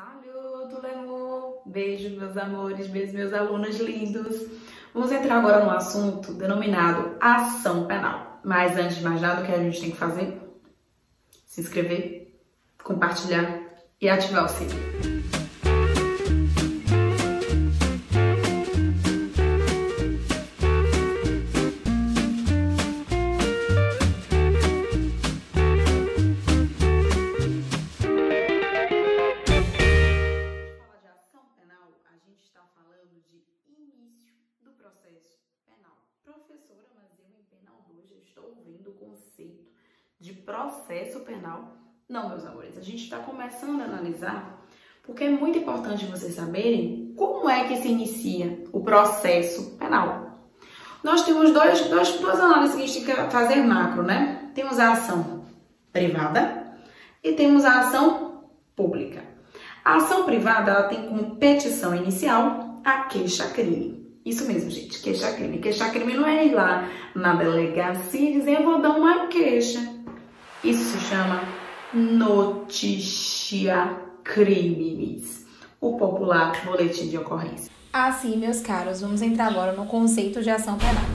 Salut, l'amour! Beijo, meus amores, beijos, meus alunos lindos. Vamos entrar agora no assunto denominado ação penal. Mas antes de mais nada, o que a gente tem que fazer? Se inscrever, compartilhar e ativar o sininho. Professora, mas eu em penal 2 já estou ouvindo o conceito de processo penal. Não, meus amores, a gente está começando a analisar, porque é muito importante vocês saberem como é que se inicia o processo penal. Nós temos duas análises que a gente tem que fazer macro, né? Temos a ação privada e temos a ação pública. A ação privada, ela tem como petição inicial a queixa-crime. Isso mesmo, gente, queixa-crime. Queixa-crime não é ir lá na delegacia e dizer, eu vou dar uma queixa. Isso se chama notícia crimes, o popular boletim de ocorrência. Assim, meus caros, vamos entrar agora no conceito de ação penal.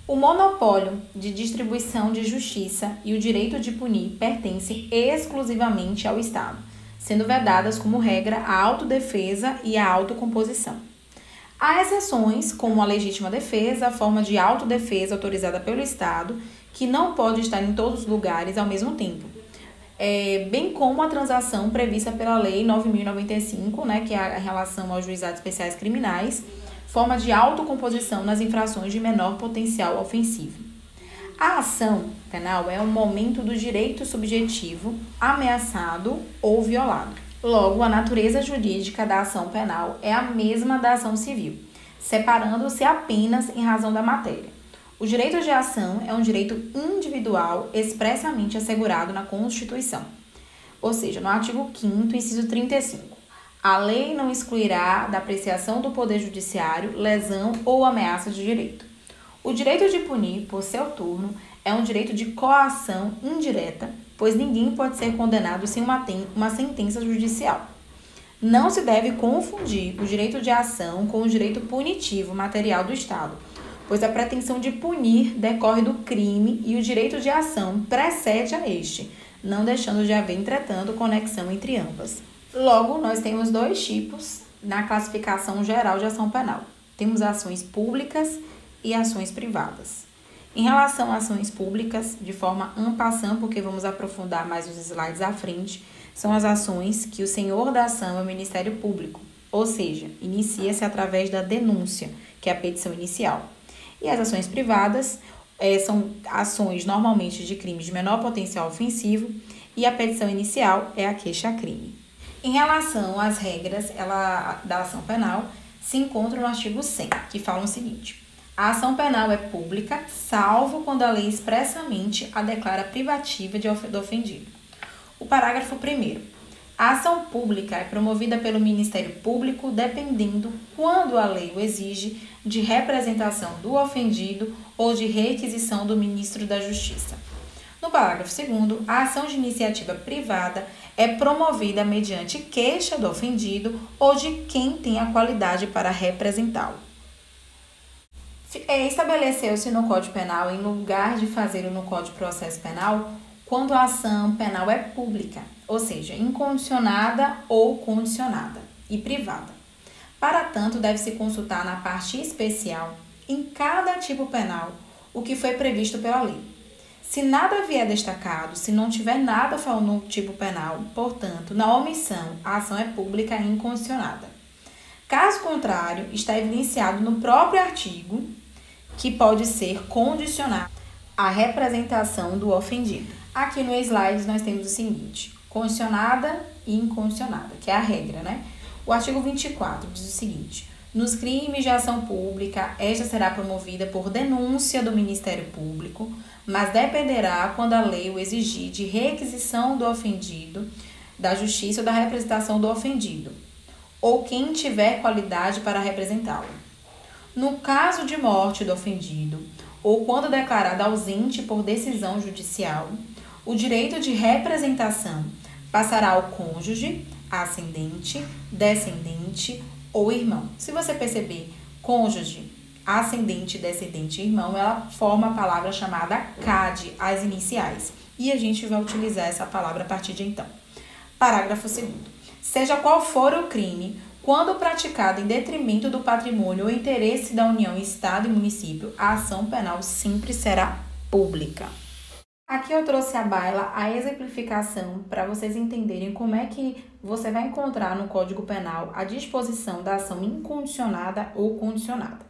O monopólio de distribuição de justiça e o direito de punir pertencem exclusivamente ao Estado, sendo vedadas como regra a autodefesa e a autocomposição. Há exceções, como a legítima defesa, a forma de autodefesa autorizada pelo Estado, que não pode estar em todos os lugares ao mesmo tempo, bem como a transação prevista pela Lei 9.095, né, que é a relação aos juizados especiais criminais, forma de autocomposição nas infrações de menor potencial ofensivo. A ação penal é um momento do direito subjetivo ameaçado ou violado. Logo, a natureza jurídica da ação penal é a mesma da ação civil, separando-se apenas em razão da matéria. O direito de ação é um direito individual expressamente assegurado na Constituição. Ou seja, no artigo 5º, inciso 35. A lei não excluirá da apreciação do Poder Judiciário lesão ou ameaça de direito. O direito de punir, por seu turno, é um direito de coação indireta, pois ninguém pode ser condenado sem uma sentença judicial. Não se deve confundir o direito de ação com o direito punitivo material do Estado, pois a pretensão de punir decorre do crime e o direito de ação precede a este, não deixando de haver, entretanto, conexão entre ambas. Logo, nós temos dois tipos na classificação geral de ação penal. Temos ações públicas e ações privadas. Em relação a ações públicas, de forma en passant, porque vamos aprofundar mais os slides à frente, são as ações que o senhor da ação é o Ministério Público, ou seja, inicia-se através da denúncia, que é a petição inicial. E as ações privadas são ações normalmente de crimes de menor potencial ofensivo e a petição inicial é a queixa-crime. Em relação às regras da ação penal, se encontra no artigo 100, que fala o seguinte: a ação penal é pública, salvo quando a lei expressamente a declara privativa do ofendido. O parágrafo 1º. A ação pública é promovida pelo Ministério Público dependendo, quando a lei o exige, de representação do ofendido ou de requisição do Ministro da Justiça. No parágrafo 2º, a ação de iniciativa privada é promovida mediante queixa do ofendido ou de quem tem a qualidade para representá-lo. Estabeleceu-se no Código Penal, em lugar de fazer no Código de Processo Penal, quando a ação penal é pública, ou seja, incondicionada ou condicionada, e privada. Para tanto, deve-se consultar na parte especial, em cada tipo penal, o que foi previsto pela lei. Se nada vier destacado, se não tiver nada falando no tipo penal, portanto, na omissão, a ação é pública e incondicionada. Caso contrário, está evidenciado no próprio artigo que pode ser condicionado à representação do ofendido. Aqui no slide nós temos o seguinte: condicionada e incondicionada, que é a regra, né? O artigo 24 diz o seguinte: nos crimes de ação pública, esta será promovida por denúncia do Ministério Público, mas dependerá, quando a lei o exigir, de requisição do ofendido, da justiça ou da representação do ofendido, ou quem tiver qualidade para representá-lo. No caso de morte do ofendido, ou quando declarado ausente por decisão judicial, o direito de representação passará ao cônjuge, ascendente, descendente ou irmão. Se você perceber, cônjuge, ascendente, descendente e irmão, ela forma a palavra chamada CAD, as iniciais. E a gente vai utilizar essa palavra a partir de então. Parágrafo 2º. Seja qual for o crime, quando praticado em detrimento do patrimônio ou interesse da União, Estado e município, a ação penal sempre será pública. Aqui eu trouxe à baila a exemplificação para vocês entenderem como é que você vai encontrar no Código Penal a disposição da ação incondicionada ou condicionada.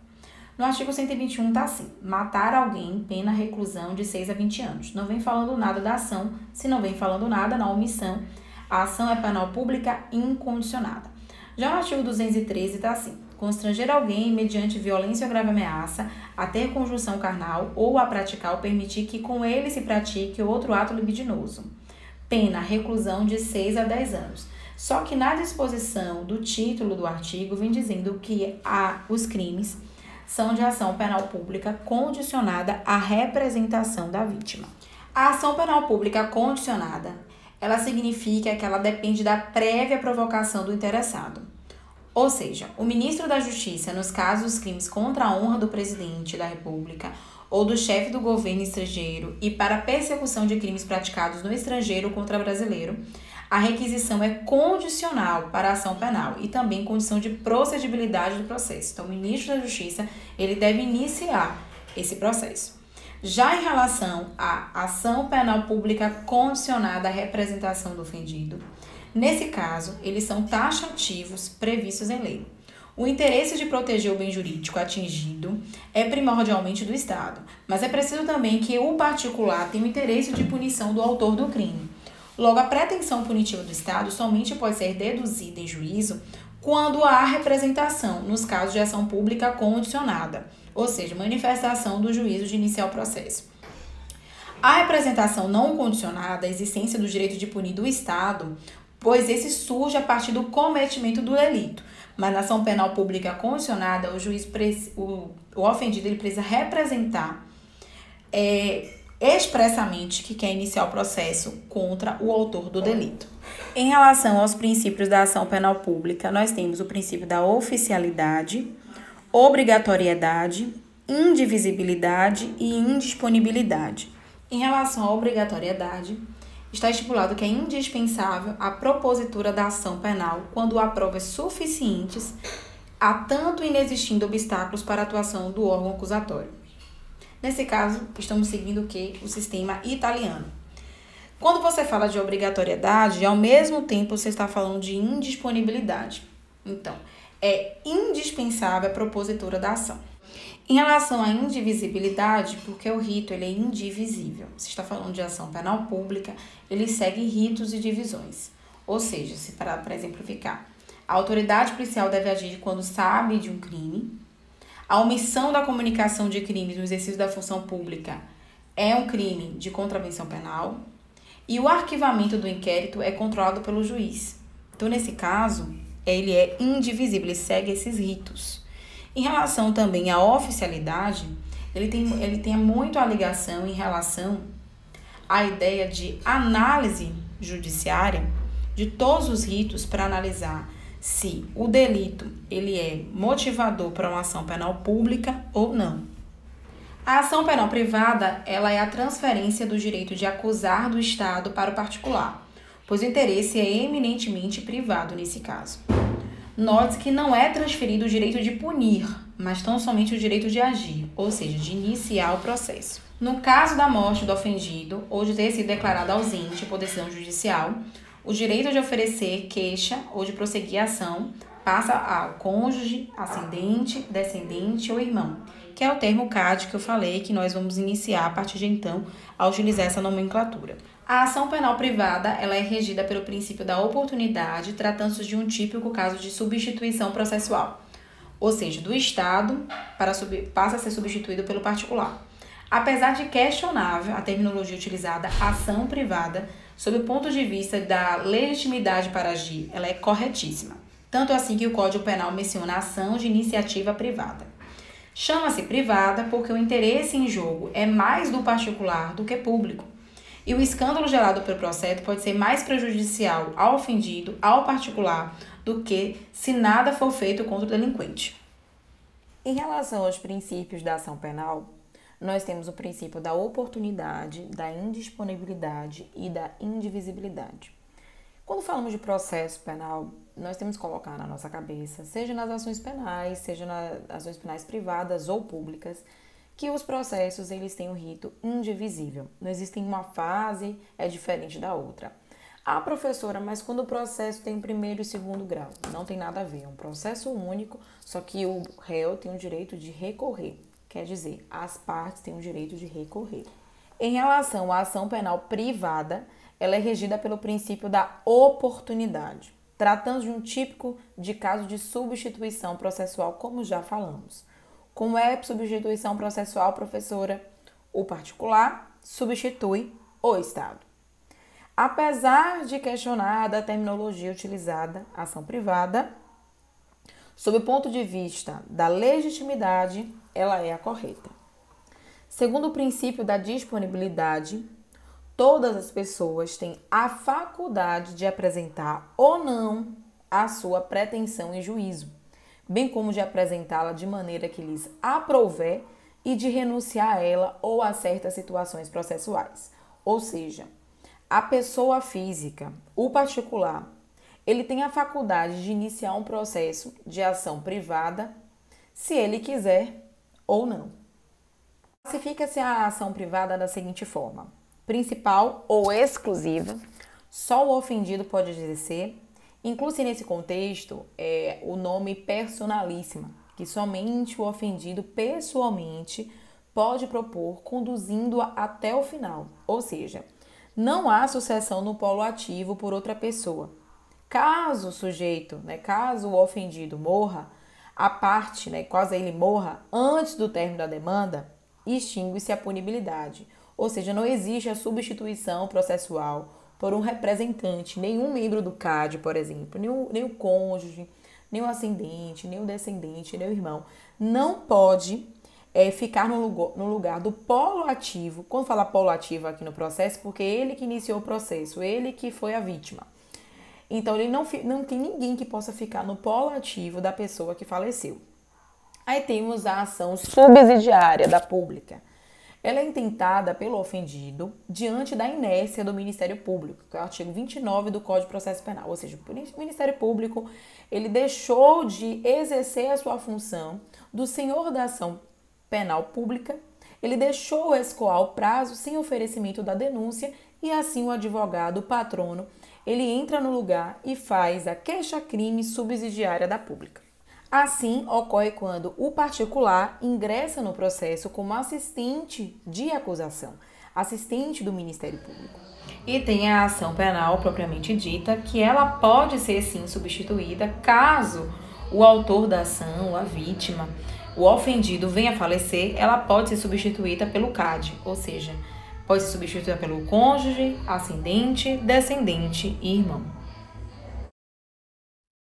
No artigo 121 está assim: matar alguém, pena reclusão de 6 a 20 anos. Não vem falando nada da ação, se não vem falando nada na omissão, a ação é penal pública incondicionada. Já no artigo 213 está assim: constranger alguém mediante violência ou grave ameaça a ter conjunção carnal ou a praticar ou permitir que com ele se pratique outro ato libidinoso. Pena, reclusão de 6 a 10 anos. Só que na disposição do título do artigo vem dizendo que os crimes são de ação penal pública condicionada à representação da vítima. A ação penal pública condicionada, ela significa que ela depende da prévia provocação do interessado. Ou seja, o ministro da Justiça, nos casos dos crimes contra a honra do presidente da República ou do chefe do governo estrangeiro e para persecução de crimes praticados no estrangeiro contra brasileiro, a requisição é condicional para a ação penal e também condição de procedibilidade do processo. Então, o ministro da Justiça, ele deve iniciar esse processo. Já em relação à ação penal pública condicionada à representação do ofendido, nesse caso, eles são taxativos previstos em lei. O interesse de proteger o bem jurídico atingido é primordialmente do Estado, mas é preciso também que o particular tenha o interesse de punição do autor do crime. Logo, a pretensão punitiva do Estado somente pode ser deduzida em juízo quando há representação, nos casos de ação pública condicionada, ou seja, manifestação do juízo de iniciar o processo. A representação não condicionada, a existência do direito de punir do Estado, pois esse surge a partir do cometimento do delito. Mas na ação penal pública condicionada, o ofendido ele precisa representar expressamente que quer iniciar o processo contra o autor do delito. Em relação aos princípios da ação penal pública, nós temos o princípio da oficialidade, obrigatoriedade, indivisibilidade e indisponibilidade. Em relação à obrigatoriedade, está estipulado que é indispensável a propositura da ação penal quando há provas suficientes, há tanto inexistindo obstáculos para a atuação do órgão acusatório. Nesse caso, estamos seguindo o quê? O sistema italiano. Quando você fala de obrigatoriedade, ao mesmo tempo você está falando de indisponibilidade. Então, é indispensável a propositura da ação. Em relação à indivisibilidade, porque o rito ele é indivisível. Você está falando de ação penal pública, ele segue ritos e divisões. Ou seja, para exemplificar, a autoridade policial deve agir quando sabe de um crime. A omissão da comunicação de crimes no exercício da função pública é um crime de contravenção penal. E o arquivamento do inquérito é controlado pelo juiz. Então, nesse caso, ele é indivisível, ele segue esses ritos. Em relação também à oficialidade, ele tem muito a ligação em relação à ideia de análise judiciária de todos os ritos para analisar se o delito ele é motivador para uma ação penal pública ou não. A ação penal privada ela é a transferência do direito de acusar do Estado para o particular, pois o interesse é eminentemente privado nesse caso. Note que não é transferido o direito de punir, mas tão somente o direito de agir, ou seja, de iniciar o processo. No caso da morte do ofendido ou de ter sido declarado ausente por decisão judicial, o direito de oferecer queixa ou de prosseguir a ação passa ao cônjuge, ascendente, descendente ou irmão, que é o termo CAD que eu falei que nós vamos iniciar a partir de então a utilizar essa nomenclatura. A ação penal privada ela é regida pelo princípio da oportunidade, tratando-se de um típico caso de substituição processual, ou seja, do Estado passa a ser substituído pelo particular. Apesar de questionável a terminologia utilizada, ação privada, sob o ponto de vista da legitimidade para agir, ela é corretíssima. Tanto assim que o Código Penal menciona a ação de iniciativa privada. Chama-se privada porque o interesse em jogo é mais do particular do que público. E o escândalo gerado pelo processo pode ser mais prejudicial ao ofendido, ao particular, do que se nada for feito contra o delinquente. Em relação aos princípios da ação penal, nós temos o princípio da oportunidade, da indisponibilidade e da indivisibilidade. Quando falamos de processo penal, nós temos que colocar na nossa cabeça, seja nas ações penais, seja nas ações penais privadas ou públicas, que os processos eles têm um rito indivisível. Não existe uma fase, é diferente da outra. Ah, professora, mas quando o processo tem primeiro e segundo grau, não tem nada a ver, é um processo único, só que o réu tem o direito de recorrer. Quer dizer, as partes têm o direito de recorrer. Em relação à ação penal privada, ela é regida pelo princípio da oportunidade, tratando de um típico de caso de substituição processual, como já falamos. Como é substituição processual, professora? O particular substitui o Estado. Apesar de questionada a terminologia utilizada, ação privada, sob o ponto de vista da legitimidade, ela é a correta. Segundo o princípio da disponibilidade, todas as pessoas têm a faculdade de apresentar ou não a sua pretensão em juízo, bem como de apresentá-la de maneira que lhes aprouver e de renunciar a ela ou a certas situações processuais. Ou seja, a pessoa física, o particular, ele tem a faculdade de iniciar um processo de ação privada, se ele quiser ou não. Classifica-se a ação privada da seguinte forma: principal ou exclusiva, só o ofendido pode exercer. Inclui-se nesse contexto o nome personalíssima, que somente o ofendido pessoalmente pode propor, conduzindo-a até o final. Ou seja, não há sucessão no polo ativo por outra pessoa. Caso o sujeito, caso o ofendido morra, a parte, caso ele morra antes do término da demanda, extingue-se a punibilidade. Ou seja, não existe a substituição processual por um representante, nenhum membro do CAD, por exemplo, nem o cônjuge, nem o ascendente, nem o descendente, nem o irmão, não pode ficar no lugar do polo ativo. Quando fala polo ativo aqui no processo, porque ele que iniciou o processo, ele que foi a vítima. Então, ele não tem ninguém que possa ficar no polo ativo da pessoa que faleceu. Aí temos a ação subsidiária da pública. Ela é intentada pelo ofendido diante da inércia do Ministério Público, que é o artigo 29 do Código de Processo Penal. Ou seja, o Ministério Público ele deixou de exercer a sua função do senhor da ação penal pública, ele deixou escoar o prazo sem oferecimento da denúncia e assim o advogado, o patrono, ele entra no lugar e faz a queixa-crime subsidiária da pública. Assim, ocorre quando o particular ingressa no processo como assistente de acusação, assistente do Ministério Público. E tem a ação penal propriamente dita, que ela pode ser sim substituída caso o autor da ação, a vítima, o ofendido venha a falecer, ela pode ser substituída pelo CAD, ou seja, pode ser substituída pelo cônjuge, ascendente, descendente e irmão.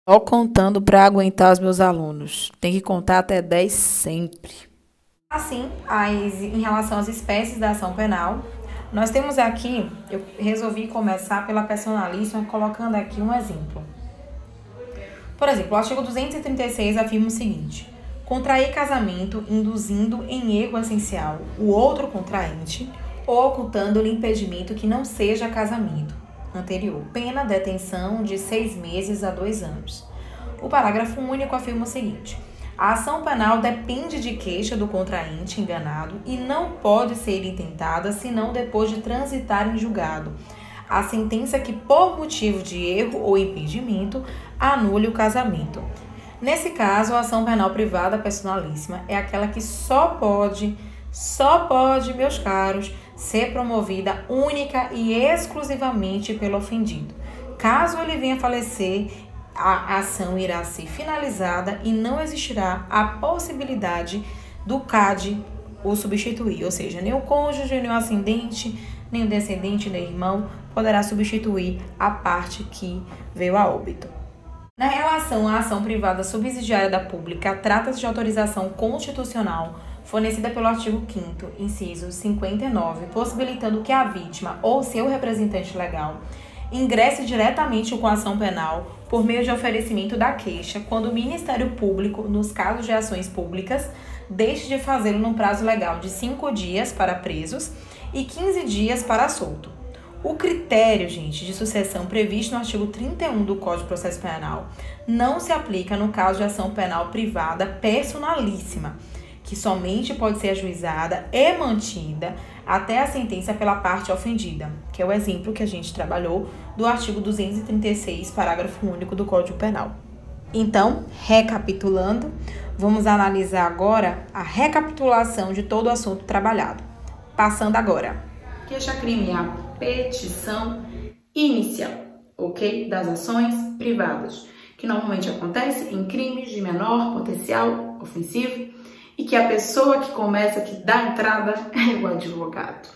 Só contando para aguentar os meus alunos. Tem que contar até 10 sempre. Assim, em relação às espécies da ação penal, nós temos aqui, eu resolvi começar pela personalíssima, colocando aqui um exemplo. Por exemplo, o artigo 236 afirma o seguinte: contrair casamento induzindo em erro essencial o outro contraente ou ocultando-lhe impedimento que não seja casamento anterior, pena detenção de 6 meses a 2 anos. O parágrafo único afirma o seguinte: a ação penal depende de queixa do contraente enganado e não pode ser intentada senão depois de transitar em julgado a sentença que, por motivo de erro ou impedimento, anule o casamento. Nesse caso, a ação penal privada personalíssima é aquela que só pode, meus caros, ser promovida única e exclusivamente pelo ofendido. Caso ele venha a falecer, a ação irá ser finalizada e não existirá a possibilidade do CAD o substituir, ou seja, nem o cônjuge, nem o ascendente, nem o descendente, nem o irmão poderá substituir a parte que veio a óbito. Na relação à ação privada subsidiária da pública, trata-se de autorização constitucional fornecida pelo artigo 5º, inciso 59, possibilitando que a vítima ou seu representante legal ingresse diretamente com a ação penal por meio de oferecimento da queixa, quando o Ministério Público, nos casos de ações públicas, deixe de fazê-lo num prazo legal de 5 dias para presos e 15 dias para solto. O critério, gente, de sucessão previsto no artigo 31 do Código de Processo Penal não se aplica no caso de ação penal privada personalíssima, que somente pode ser ajuizada e mantida até a sentença pela parte ofendida, que é o exemplo que a gente trabalhou do artigo 236, parágrafo único do Código Penal. Então, recapitulando, vamos analisar agora a recapitulação de todo o assunto trabalhado. Passando agora. Queixa-crime é a petição inicial, ok? Das ações privadas, que normalmente acontece em crimes de menor potencial ofensivo e que a pessoa que começa, que dá entrada, é o advogado.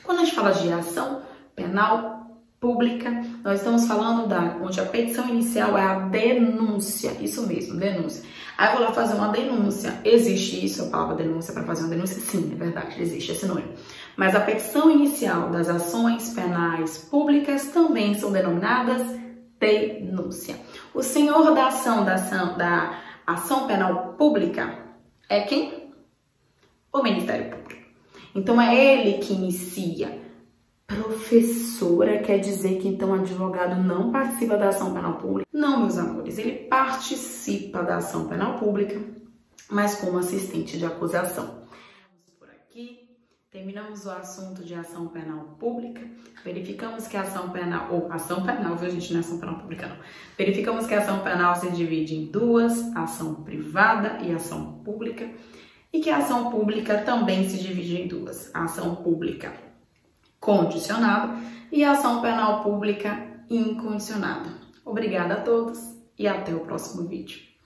Quando a gente fala de ação penal pública, nós estamos falando onde a petição inicial é a denúncia, isso mesmo, denúncia. Aí eu vou lá fazer uma denúncia. Existe isso, a palavra denúncia para fazer uma denúncia? Sim, é verdade, existe esse sinônimo. Mas a petição inicial das ações penais públicas também são denominadas denúncia. O senhor da ação penal pública é quem? O Ministério Público. Então é ele que inicia. Professora, quer dizer que então o advogado não participa da ação penal pública? Não, meus amores, ele participa da ação penal pública, mas como assistente de acusação. Por aqui, terminamos o assunto de ação penal pública, verificamos que a ação penal, viu gente, não é ação penal pública não, verificamos que a ação penal se divide em duas, ação privada e ação pública, e que a ação pública também se divide em duas, a ação pública condicionada e a ação penal pública incondicionada. Obrigada a todos e até o próximo vídeo.